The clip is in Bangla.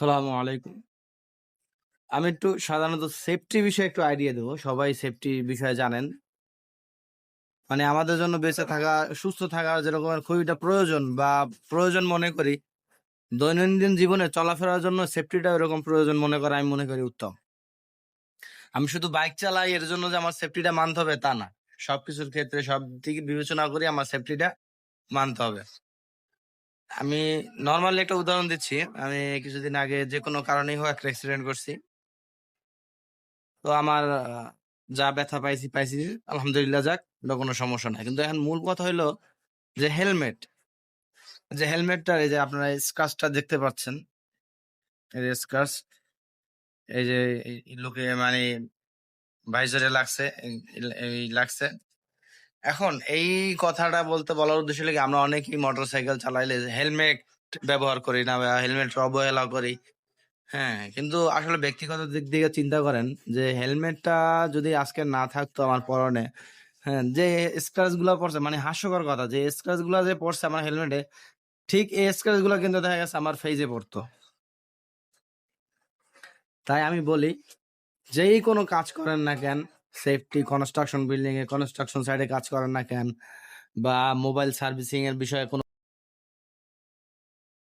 সালামু আলাইকুম। আমি একটু সাধারণত সেফটি বিষয়ে একটু আইডিয়া দেবো। সবাই সেফটি বিষয়ে জানেন। মানে আমাদের জন্য বেঁচে থাকা, সুস্থ থাকা যেরকমের খুবইটা প্রয়োজন বা প্রয়োজন মনে করি, দৈনন্দিন জীবনে চলাফেরার জন্য সেফটিটা ওরকম প্রয়োজন মনে করা আমি মনে করি উত্তম। আমি শুধু বাইক চালাই এর জন্য যে আমার সেফটিটা মানতে হবে তা না। সবকিছুর ক্ষেত্রে সব দিকে বিবেচনা করে আমার সেফটিটা মানতে হবে। আমি নরমালি একটা উদাহরণ দিচ্ছি। আমি কিছুদিন আগে যেকোনো কারণেই হোক একটা অ্যাক্সিডেন্ট করছি। তো আমার যা ব্যথা পাইছি, পাইছি। আলহামদুলিল্লাহ যাক, ওটা কোনো সমস্যা নাই। কিন্তু এখন মূল কথা হইলো যে হেলমেট। যে হেলমেটটার এই যে আপনারা স্ক্র্যাচটা দেখতে পাচ্ছেন। এই যে স্ক্র্যাচ, এই যে এই লোকে মানে ভাইজরে লাগছে, এই লাগছে। এখন এই কথাটা বলার উদ্দেশ্য হলো কি আমরা অনেকেই মোটরসাইকেল চালাইলে হেলমেট ব্যবহার করি না বা হেলমেটের অবহেলা করি। হ্যাঁ, কিন্তু আসলে ব্যক্তিগত দিক থেকে চিন্তা করেন যে হেলমেটটা যদি আজকে না থাকতো আমার পরনে, হ্যাঁ, যে স্ক্র্যাচ গুলা পড়ছে মানে হাস্যকর কথা যে স্ক্র্যাচ গুলা যে পড়ছে আমার হেলমেটে, ঠিক এই স্ক্র্যাচ গুলা কিন্তু দেখা গেছে আমার ফেইজে পড়তো। তাই আমি বলি, যেই কোনো কাজ করেন না কেন, সেফটি কনস্ট্রাকশন বিল্ডিং এ কনস্ট্রাকশন সাইটে কাজ করেন না কেন বা মোবাইল সার্ভিসিং এর বিষয়ে কোনো